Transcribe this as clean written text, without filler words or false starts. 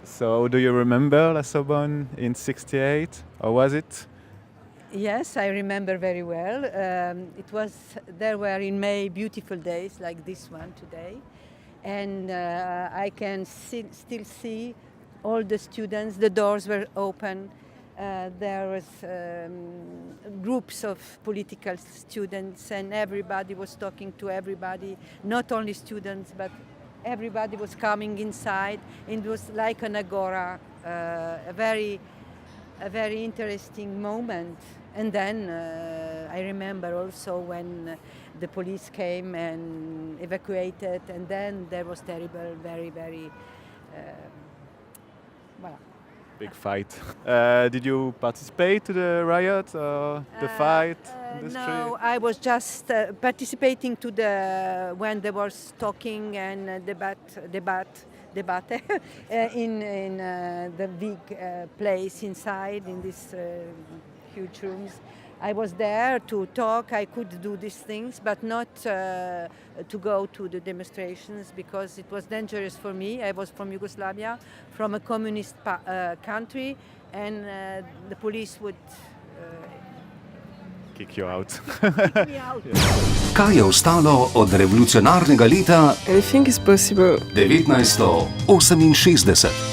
So, do you remember La Sorbonne in '68, or was it? Yes, I remember very well. There were in May beautiful days like this one today. And I can still see all the students, the doors were open. There was groups of political students and everybody was talking to everybody, not only students, but everybody was coming inside. It was like an agora, a very interesting moment. And then I remember also when the police came and evacuated, and then there was terrible, very, voilà. Big fight. Did you participate to the riot or the fight in the street? No, I was just participating to when there was talking and debate in the big place inside in these huge rooms. I was there to talk. I could do these things, but not to go to the demonstrations because it was dangerous for me. I was from Yugoslavia, from a communist country, and the police would Kick you out. kick me out. Kaj je ostalo od revolucionarnega leta Anything is possible. 1968?